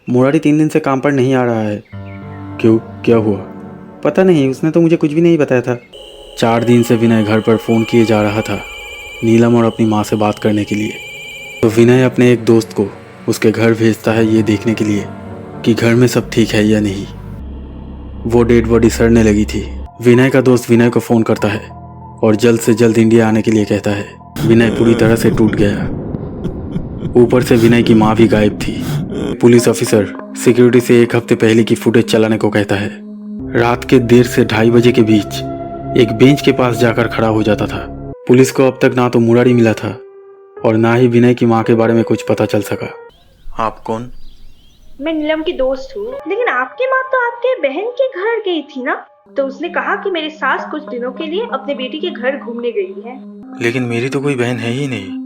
मुरारी 3 दिन से काम पर नहीं आ रहा है। क्यों, क्या हुआ? पता नहीं, उसने तो मुझे कुछ भी नहीं बताया था। 4 दिन से विनय घर पर फ़ोन किए जा रहा था नीलम और अपनी माँ से बात करने के लिए। तो विनय अपने एक दोस्त को उसके घर भेजता है ये देखने के लिए कि घर में सब ठीक है या नहीं। वो डेड बॉडी सड़ने लगी थी। विनय का दोस्त विनय को फ़ोन करता है और जल्द से जल्द इंडिया आने के लिए कहता है। विनय पूरी तरह से टूट गया। ऊपर से विनय की माँ भी गायब थी। पुलिस ऑफिसर सिक्योरिटी से 1 हफ्ते पहले की फुटेज चलाने को कहता है। रात के 1:30 से 2:30 बजे के बीच एक बेंच के पास जाकर खड़ा हो जाता था। पुलिस को अब तक ना तो मुरारी मिला था और ना ही विनय की माँ के बारे में कुछ पता चल सका। आप कौन? मैं नीलम की दोस्त हूँ। लेकिन आपकी माँ तो आपके बहन के घर गई थी ना? तो उसने कहा कि मेरी सास कुछ दिनों के लिए अपने बेटी के घर घूमने गई है। लेकिन मेरी तो कोई बहन है ही नहीं।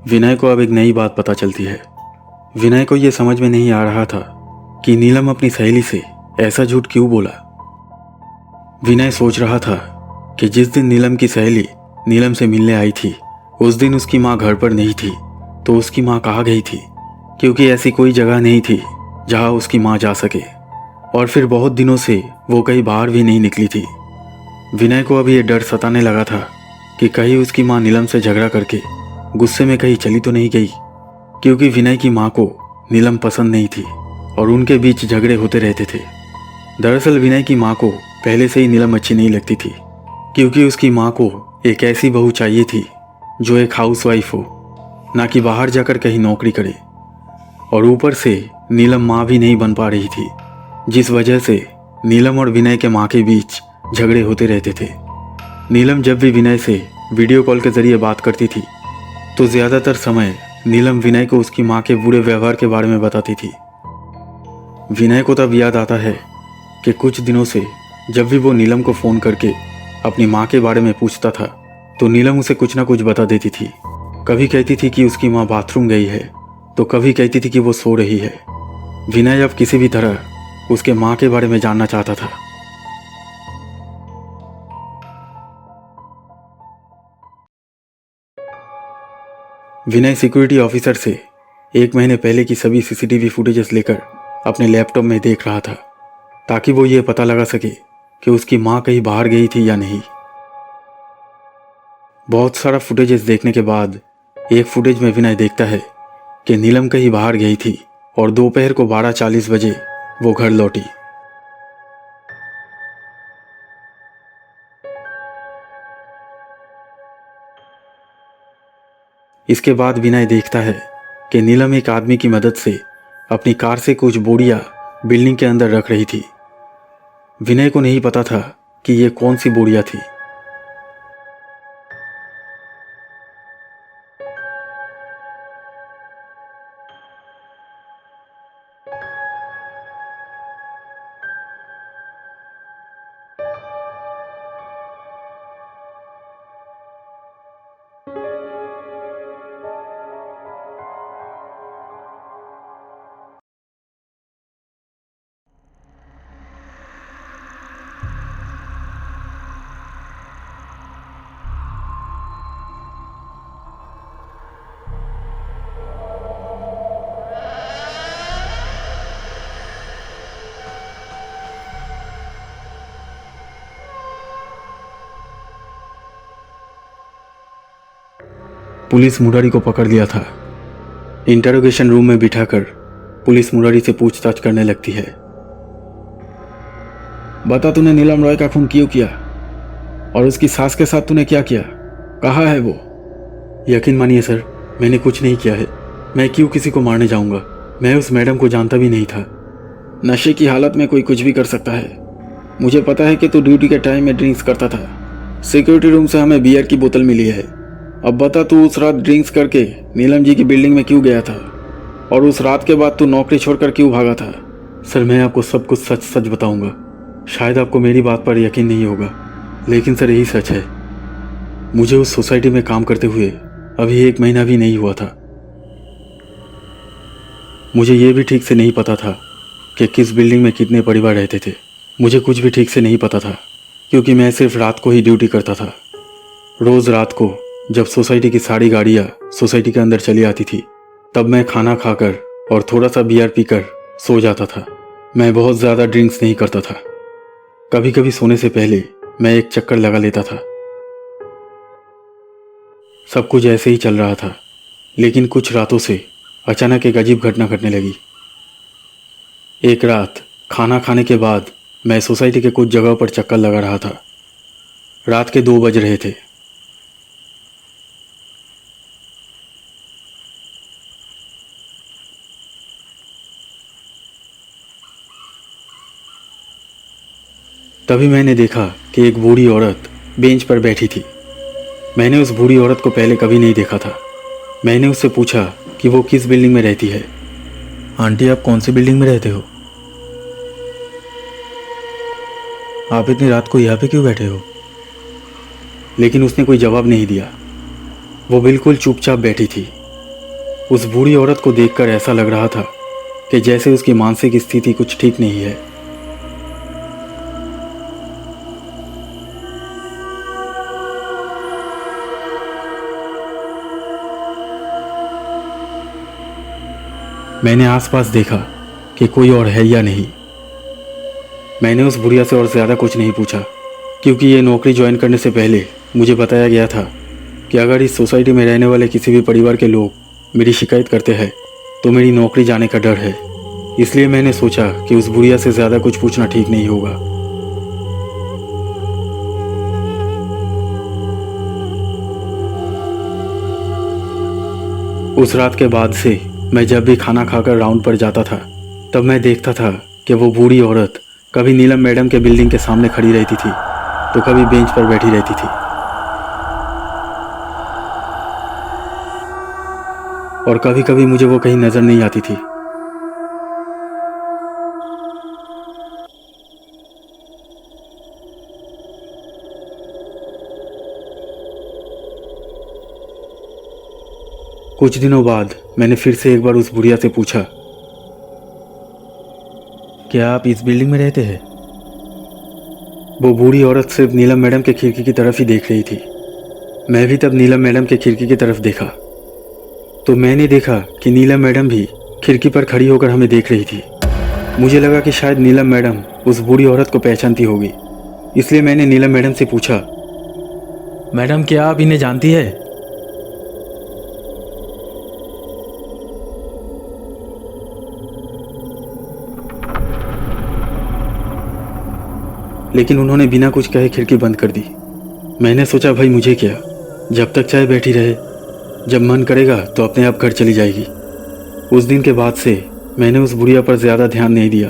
विनय को अब एक नई बात पता चलती है। विनय को यह समझ में नहीं आ रहा था कि नीलम अपनी सहेली से ऐसा झूठ क्यों बोला। विनय सोच रहा था कि जिस दिन नीलम की सहेली नीलम से मिलने आई थी उस दिन उसकी माँ घर पर नहीं थी, तो उसकी माँ कहाँ गई थी, क्योंकि ऐसी कोई जगह नहीं थी जहाँ उसकी माँ जा सके। और फिर बहुत दिनों से वो कहीं बाहर भी नहीं निकली थी। विनय को अभी ये डर सताने लगा था कि कहीं उसकी माँ नीलम से झगड़ा करके गुस्से में कहीं चली तो नहीं गई, क्योंकि विनय की माँ को नीलम पसंद नहीं थी और उनके बीच झगड़े होते रहते थे। दरअसल विनय की माँ को पहले से ही नीलम अच्छी नहीं लगती थी, क्योंकि उसकी माँ को एक ऐसी बहू चाहिए थी जो एक हाउसवाइफ हो, ना कि बाहर जाकर कहीं नौकरी करे। और ऊपर से नीलम माँ भी नहीं बन पा रही थी, जिस वजह से नीलम और विनय के माँ के बीच झगड़े होते रहते थे। नीलम जब भी विनय से वीडियो कॉल के जरिए बात करती थी तो ज़्यादातर समय नीलम विनय को उसकी माँ के बुरे व्यवहार के बारे में बताती थी। विनय को तब याद आता है कि कुछ दिनों से जब भी वो नीलम को फ़ोन करके अपनी माँ के बारे में पूछता था तो नीलम उसे कुछ ना कुछ बता देती थी। कभी कहती थी कि उसकी माँ बाथरूम गई है, तो कभी कहती थी कि वो सो रही है। विनय अब किसी भी तरह उसके माँ के बारे में जानना चाहता था। विनय सिक्योरिटी ऑफिसर से 1 महीने पहले की सभी सीसीटीवी फुटेजेस लेकर अपने लैपटॉप में देख रहा था, ताकि वो ये पता लगा सके कि उसकी माँ कहीं बाहर गई थी या नहीं। बहुत सारा फुटेजेस देखने के बाद एक फुटेज में विनय देखता है कि नीलम कहीं बाहर गई थी और दोपहर को 12:40 बजे वो घर लौटी। इसके बाद विनय देखता है कि नीलम एक आदमी की मदद से अपनी कार से कुछ बोरियां बिल्डिंग के अंदर रख रही थी। विनय को नहीं पता था कि ये कौन सी बोरियां थी। पुलिस मुरारी को पकड़ लिया था। इंटरोगेशन रूम में बिठाकर पुलिस मुरारी से पूछताछ करने लगती है। बता, तूने नीलम रॉय का खून क्यों किया और उसकी सास के साथ तूने क्या किया? कहाँ है वो? यकीन मानिए सर, मैंने कुछ नहीं किया है। मैं क्यों किसी को मारने जाऊंगा? मैं उस मैडम को जानता भी नहीं था। नशे की हालत में कोई कुछ भी कर सकता है। मुझे पता है कि तू ड्यूटी के टाइम में ड्रिंक्स करता था। सिक्योरिटी रूम से हमें बियर की बोतल मिली है। अब बता, तू उस रात ड्रिंक्स करके नीलम जी की बिल्डिंग में क्यों गया था और उस रात के बाद तू नौकरी छोड़कर क्यों भागा था? सर, मैं आपको सब कुछ सच सच बताऊंगा। शायद आपको मेरी बात पर यकीन नहीं होगा, लेकिन सर यही सच है। मुझे उस सोसाइटी में काम करते हुए अभी 1 महीना भी नहीं हुआ था। मुझे ये भी ठीक से नहीं पता था कि किस बिल्डिंग में कितने परिवार रहते थे। मुझे कुछ भी ठीक से नहीं पता था, क्योंकि मैं सिर्फ रात को ही ड्यूटी करता था। रोज़ रात को जब सोसाइटी की सारी गाड़ियाँ सोसाइटी के अंदर चली आती थी, तब मैं खाना खाकर और थोड़ा सा बियर पीकर सो जाता था। मैं बहुत ज़्यादा ड्रिंक्स नहीं करता था। कभी कभी सोने से पहले मैं एक चक्कर लगा लेता था। सब कुछ ऐसे ही चल रहा था, लेकिन कुछ रातों से अचानक एक अजीब घटना घटने लगी। एक रात खाना खाने के बाद मैं सोसाइटी के कुछ जगहों पर चक्कर लगा रहा था। रात के 2 बज रहे थे। तभी मैंने देखा कि एक बूढ़ी औरत बेंच पर बैठी थी। मैंने उस बूढ़ी औरत को पहले कभी नहीं देखा था। मैंने उससे पूछा कि वो किस बिल्डिंग में रहती है। आंटी, आप कौन सी बिल्डिंग में रहते हो? आप इतनी रात को यहाँ पे क्यों बैठे हो? लेकिन उसने कोई जवाब नहीं दिया। वो बिल्कुल चुपचाप बैठी थी। उस बूढ़ी औरत को देखकर ऐसा लग रहा था कि जैसे उसकी मानसिक स्थिति कुछ ठीक नहीं है। मैंने आसपास देखा कि कोई और है या नहीं। मैंने उस बुढ़िया से और ज़्यादा कुछ नहीं पूछा, क्योंकि ये नौकरी ज्वाइन करने से पहले मुझे बताया गया था कि अगर इस सोसाइटी में रहने वाले किसी भी परिवार के लोग मेरी शिकायत करते हैं तो मेरी नौकरी जाने का डर है। इसलिए मैंने सोचा कि उस बुढ़िया से ज़्यादा कुछ पूछना ठीक नहीं होगा। उस रात के बाद से मैं जब भी खाना खाकर राउंड पर जाता था, तब मैं देखता था कि वो बूढ़ी औरत कभी नीलम मैडम के बिल्डिंग के सामने खड़ी रहती थी तो कभी बेंच पर बैठी रहती थी, और कभी कभी मुझे वो कहीं नजर नहीं आती थी। कुछ दिनों बाद मैंने फिर से एक बार उस बुढ़िया से पूछा, क्या आप इस बिल्डिंग में रहते हैं? वो बूढ़ी औरत सिर्फ नीलम मैडम के खिड़की की तरफ ही देख रही थी। मैं भी तब नीलम मैडम के खिड़की की तरफ देखा तो मैंने देखा कि नीलम मैडम भी खिड़की पर खड़ी होकर हमें देख रही थी। मुझे लगा कि शायद नीलम मैडम उस बूढ़ी औरत को पहचानती होगी, इसलिए मैंने नीलम मैडम से पूछा, मैडम क्या आप इन्हें जानती है? लेकिन उन्होंने बिना कुछ कहे खिड़की बंद कर दी। मैंने सोचा भाई मुझे क्या, जब तक चाहे बैठी रहे, जब मन करेगा तो अपने आप घर चली जाएगी। उस दिन के बाद से मैंने उस बुढ़िया पर ज़्यादा ध्यान नहीं दिया।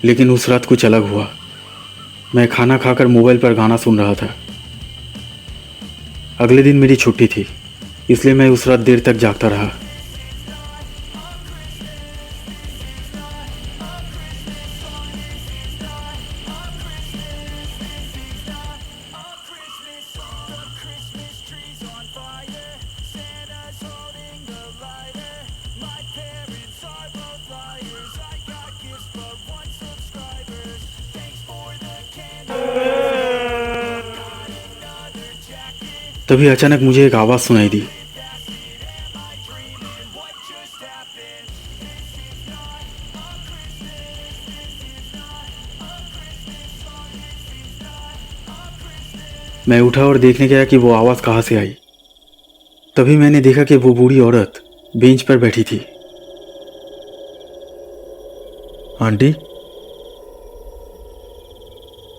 लेकिन उस रात कुछ अलग हुआ। मैं खाना खाकर मोबाइल पर गाना सुन रहा था। अगले दिन मेरी छुट्टी थी, इसलिए मैं उस रात देर तक जागता रहा। तभी अचानक मुझे एक आवाज़ सुनाई दी। मैं उठा और देखने गया कि वो आवाज़ कहाँ से आई। तभी मैंने देखा कि वो बूढ़ी औरत बेंच पर बैठी थी। आंटी,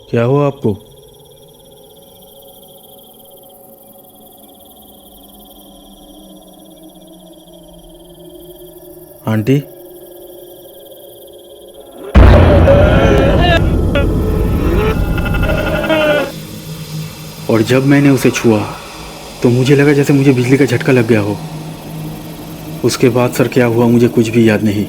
क्या हुआ आपको? आंटी, और जब मैंने उसे छुआ तो मुझे लगा जैसे मुझे बिजली का झटका लग गया हो। उसके बाद सर क्या हुआ मुझे कुछ भी याद नहीं।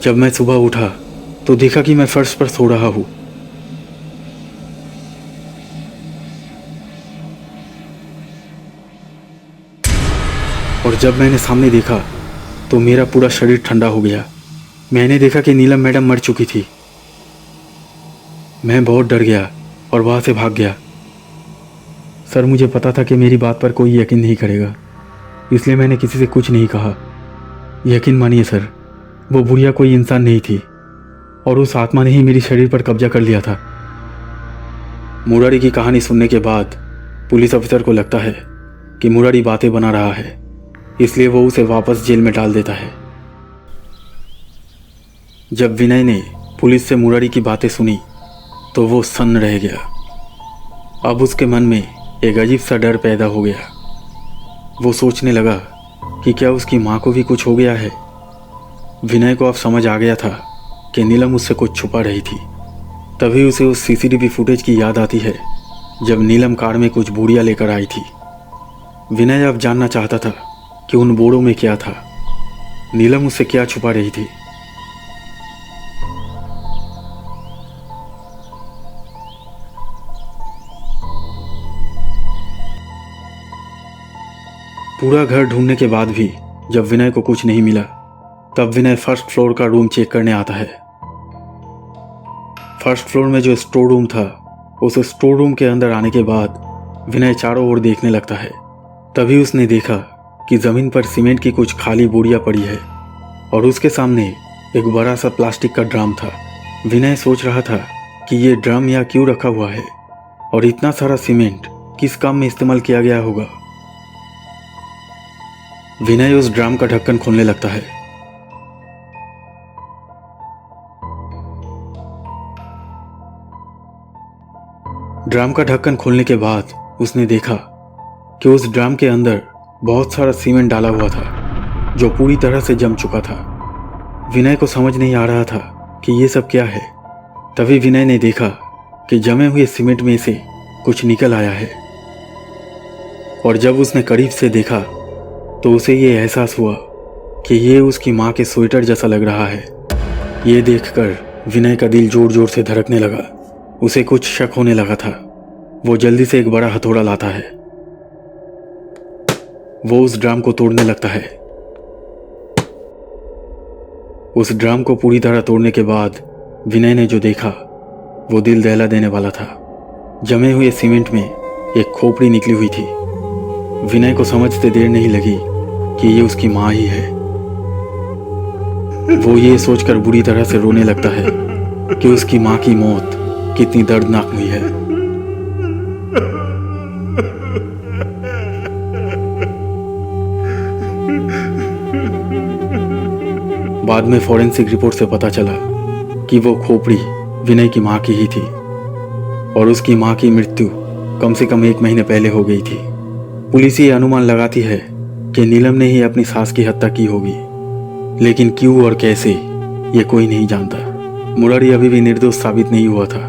जब मैं सुबह उठा तो देखा कि मैं फर्श पर सो रहा हूँ। और जब मैंने सामने देखा तो मेरा पूरा शरीर ठंडा हो गया। मैंने देखा कि नीलम मैडम मर चुकी थी। मैं बहुत डर गया और वहाँ से भाग गया। सर, मुझे पता था कि मेरी बात पर कोई यकीन नहीं करेगा, इसलिए मैंने किसी से कुछ नहीं कहा। यकीन मानिए सर, वो बुढ़िया कोई इंसान नहीं थी और उस आत्मा ने ही मेरे शरीर पर कब्जा कर लिया था। मुरारी की कहानी सुनने के बाद पुलिस अफसर को लगता है कि मुरारी बातें बना रहा है, इसलिए वो उसे वापस जेल में डाल देता है। जब विनय ने पुलिस से मुरारी की बातें सुनी तो वो सन्न रह गया। अब उसके मन में एक अजीब सा डर पैदा हो गया। वो सोचने लगा कि क्या उसकी माँ को भी कुछ हो गया है। विनय को अब समझ आ गया था कि नीलम उससे कुछ छुपा रही थी। तभी उसे उस सीसीटीवी फुटेज की याद आती है जब नीलम कार में कुछ बूढ़िया लेकर आई थी। विनय अब जानना चाहता था कि उन बोरों में क्या था, नीलम उससे क्या छुपा रही थी। पूरा घर ढूंढने के बाद भी जब विनय को कुछ नहीं मिला, तब विनय फर्स्ट फ्लोर का रूम चेक करने आता है। फर्स्ट फ्लोर में जो स्टोर रूम था, उस स्टोर रूम के अंदर आने के बाद विनय चारों ओर देखने लगता है। तभी उसने देखा कि जमीन पर सीमेंट की कुछ खाली बोरियां पड़ी है और उसके सामने एक बड़ा सा प्लास्टिक का ड्रम था। विनय सोच रहा था कि ये ड्रम यहाँ क्यों रखा हुआ है और इतना सारा सीमेंट किस काम में इस्तेमाल किया गया होगा। विनय उस ड्रम का ढक्कन खोलने लगता है। ड्रम का ढक्कन खोलने के बाद उसने देखा कि उस ड्रम के अंदर बहुत सारा सीमेंट डाला हुआ था जो पूरी तरह से जम चुका था। विनय को समझ नहीं आ रहा था कि ये सब क्या है। तभी विनय ने देखा कि जमे हुए सीमेंट में से कुछ निकल आया है और जब उसने करीब से देखा तो उसे ये एहसास हुआ कि ये उसकी माँ के स्वेटर जैसा लग रहा है। ये देखकर विनय का दिल जोर जोर से धड़कने लगा। उसे कुछ शक होने लगा था। वो जल्दी से एक बड़ा हथौड़ा लाता है। वो उस ड्रम को तोड़ने लगता है। उस ड्रम को पूरी तरह तोड़ने के बाद विनय ने जो देखा वो दिल दहला देने वाला था। जमे हुए सीमेंट में एक खोपड़ी निकली हुई थी। विनय को समझते देर नहीं लगी कि ये उसकी माँ ही है। वो ये सोचकर बुरी तरह से रोने लगता है कि उसकी माँ की मौत कितनी दर्दनाक हुई है। बाद में फॉरेंसिक रिपोर्ट से पता चला कि वो खोपड़ी विनय की माँ की ही थी और उसकी माँ की मृत्यु कम से कम 1 महीने पहले हो गई थी। पुलिस ये अनुमान लगाती है कि नीलम ने ही अपनी सास की हत्या की होगी, लेकिन क्यों और कैसे ये कोई नहीं जानता। मुरारी अभी भी निर्दोष साबित नहीं हुआ था।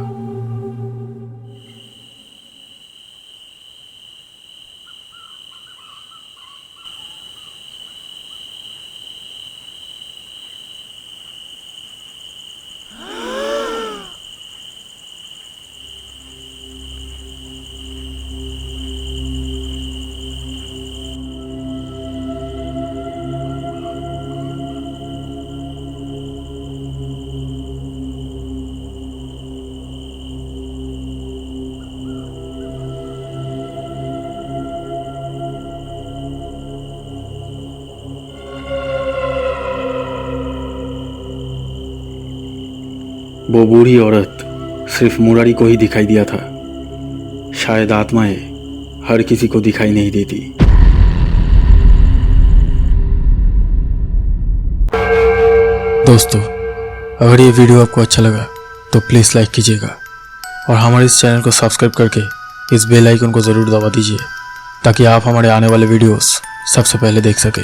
वो बूढ़ी औरत सिर्फ मुरारी को ही दिखाई दिया था। शायद आत्माएं हर किसी को दिखाई नहीं देती। दोस्तों, अगर ये वीडियो आपको अच्छा लगा तो प्लीज़ लाइक कीजिएगा और हमारे इस चैनल को सब्सक्राइब करके इस बेल आइकन को ज़रूर दबा दीजिए ताकि आप हमारे आने वाले वीडियोस सबसे पहले देख सकें।